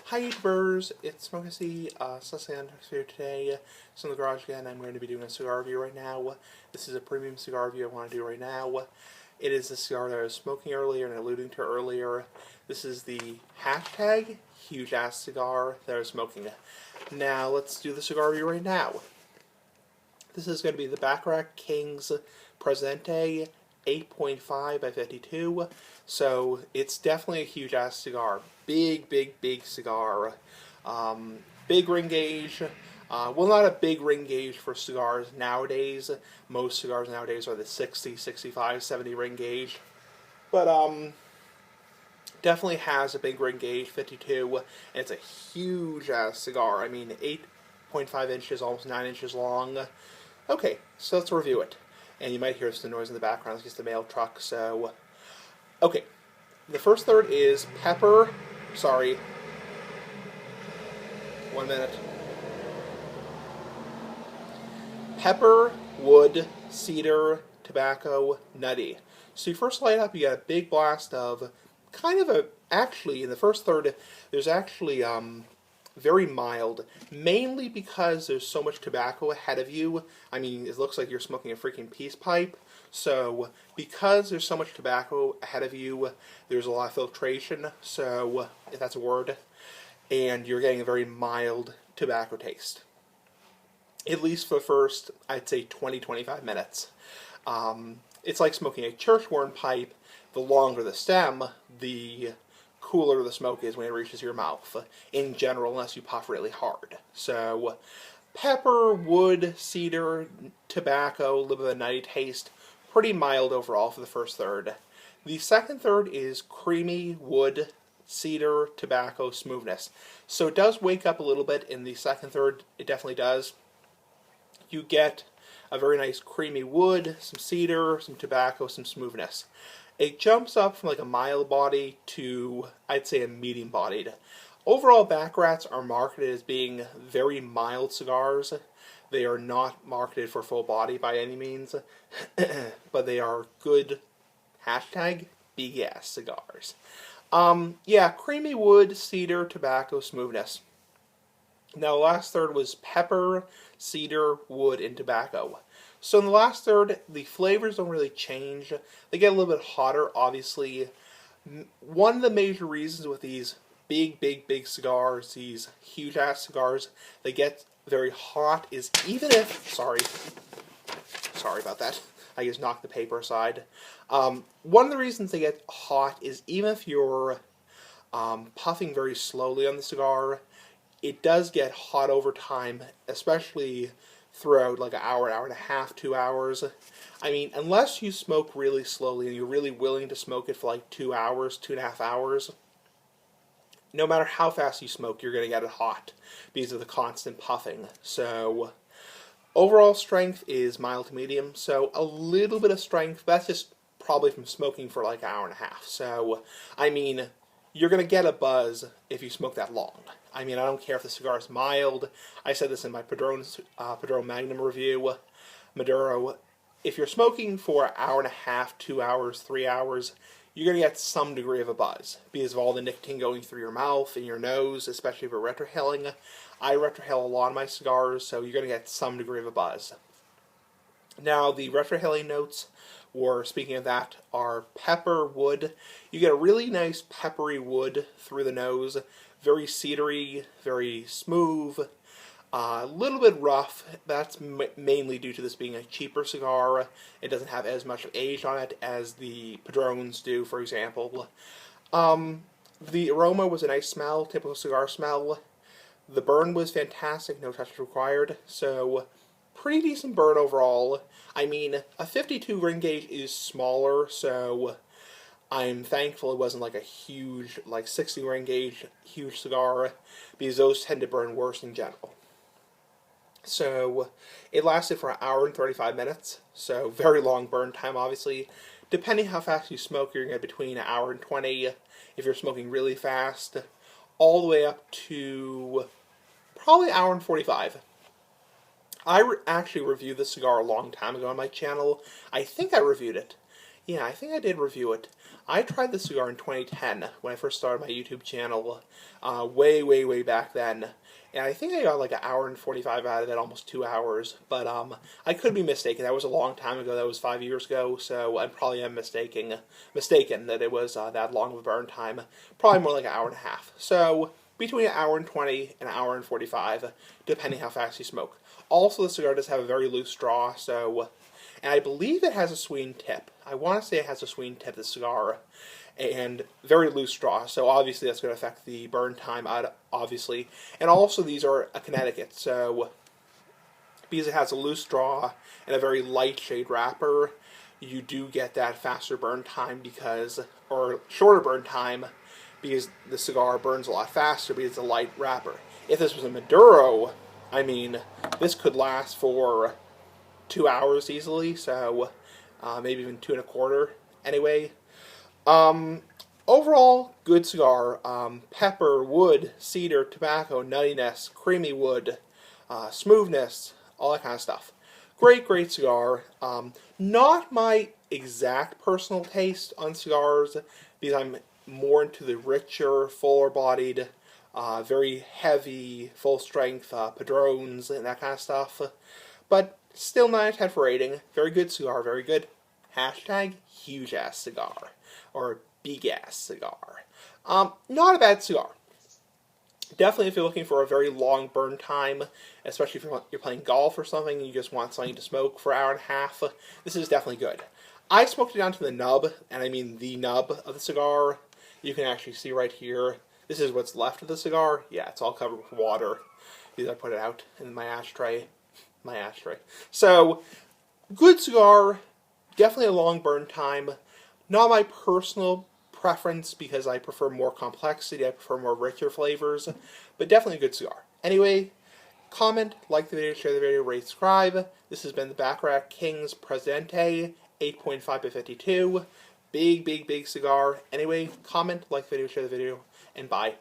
Hi YouTubers, it's Smokey, Cecilian here today. So in the garage again, I'm going to be doing a cigar review right now. This is a premium cigar review I want to do right now. It is the cigar that I was smoking earlier and alluding to earlier. This is the hashtag huge ass cigar that I was smoking. Now let's do the cigar review right now. This is going to be the Baccarat King's Presidente 8.5 by 52. So it's definitely a huge ass cigar. Big, big, big cigar. Big ring gauge. Well, not a big ring gauge for cigars nowadays. Most cigars nowadays are the 60, 65, 70 ring gauge. But definitely has a big ring gauge, 52. And it's a huge ass cigar. I mean, 8.5 inches, almost 9 inches long. Okay, so let's review it. And you might hear some noise in the background. It's just the mail truck, so... Okay, the first third is pepper... Sorry. 1 minute. Pepper, wood, cedar, tobacco, nutty. So you first light up, you get a big blast of kind of a... Actually, in the first third, there's actually... very mild, mainly because there's so much tobacco ahead of you. I mean, it looks like you're smoking a freaking peace pipe. So, because there's so much tobacco ahead of you, there's a lot of filtration, so, if that's a word, and you're getting a very mild tobacco taste. At least for the first, I'd say 20-25 minutes. It's like smoking a church-worn pipe. The longer the stem, the cooler the smoke is when it reaches your mouth, in general, unless you puff really hard. So, pepper, wood, cedar, tobacco, a little bit of a nutty taste, pretty mild overall for the first third. The second third is creamy, wood, cedar, tobacco, smoothness. So it does wake up a little bit in the second third, it definitely does. You get a very nice creamy wood, some cedar, some tobacco, some smoothness. It jumps up from like a mild body to, I'd say, a medium bodied. Overall, Baccarats are marketed as being very mild cigars. They are not marketed for full body by any means, but they are good hashtag big ass cigars. Yeah, creamy wood, cedar, tobacco, smoothness. Now, the last third was pepper, cedar, wood, and tobacco. So in the last third, the flavors don't really change. They get a little bit hotter, obviously. One of the major reasons with these big, big, big cigars, these huge-ass cigars, they get very hot is even if... Sorry about that. I just knocked the paper aside. One of the reasons they get hot is even if you're puffing very slowly on the cigar, it does get hot over time, especially throughout like an hour and a half, 2 hours. I mean, unless you smoke really slowly and you're really willing to smoke it for like 2 hours, 2.5 hours, no matter how fast you smoke, you're going to get it hot because of the constant puffing. So, overall strength is mild to medium, so a little bit of strength, that's just probably from smoking for like an hour and a half. So, I mean, you're going to get a buzz if you smoke that long. I mean, I don't care if the cigar is mild. I said this in my Padron Magnum review. Maduro, if you're smoking for an hour and a half, 2 hours, 3 hours, you're going to get some degree of a buzz because of all the nicotine going through your mouth and your nose, especially if you're retrohaling. I retrohale a lot of my cigars, so you're going to get some degree of a buzz. Now, the retrohaling notes, or speaking of that, are pepper, wood. You get a really nice peppery wood through the nose, very cedary, very smooth, a little bit rough. That's mainly due to this being a cheaper cigar. It doesn't have as much age on it as the Padrones do, for example. The aroma was a nice smell, typical cigar smell. The burn was fantastic, no touch required, so pretty decent burn overall. I mean, a 52 ring gauge is smaller, so I'm thankful it wasn't like a huge, like 60 ring gauge, huge cigar, because those tend to burn worse in general. So, it lasted for an hour and 35 minutes, so very long burn time, obviously. Depending how fast you smoke, you're going to get between an hour and 20, if you're smoking really fast, all the way up to probably an hour and 45. I actually reviewed this cigar a long time ago on my channel. I think I reviewed it. Yeah, I think I did review it. I tried the cigar in 2010 when I first started my YouTube channel, way back then. And I think I got like an hour and 45 out of it, almost 2 hours. But I could be mistaken. That was a long time ago. That was 5 years ago. So I probably am mistaken that it was that long of a burn time. Probably more like an hour and a half. So between an hour and 20 and an hour and 45, depending how fast you smoke. Also, the cigar does have a very loose straw, so, and I believe it has a sweetened tip. I want to say it has a sweetened tip, the cigar, and very loose straw, so obviously that's going to affect the burn time, obviously. And also, these are a Connecticut, so because it has a loose straw and a very light shade wrapper, you do get that faster burn time or shorter burn time, because the cigar burns a lot faster because it's a light wrapper. If this was a Maduro, I mean, this could last for 2 hours easily, so maybe even 2 1/4. Anyway, overall, good cigar. Pepper, wood, cedar, tobacco, nuttiness, creamy wood, smoothness, all that kind of stuff. Great cigar. Not my exact personal taste on cigars, because I'm more into the richer, fuller-bodied, very heavy, full-strength padrones and that kind of stuff. But still 9 out of 10 for rating. Very good cigar, very good. Hashtag huge-ass cigar. Or big-ass cigar. Not a bad cigar. Definitely if you're looking for a very long burn time, especially if you're playing golf or something and you just want something to smoke for an hour and a half, this is definitely good. I smoked it down to the nub, and I mean the nub of the cigar. You can actually see right here. This is what's left of the cigar. Yeah, it's all covered with water. Because I put it out in my ashtray. So, good cigar. Definitely a long burn time. Not my personal preference because I prefer more complexity. I prefer more richer flavors. But definitely a good cigar. Anyway, comment, like the video, share the video, rate, subscribe. This has been the Baccarat King's Presidente 8.5 by 52. Big cigar. Anyway, comment, like the video, share the video, and bye.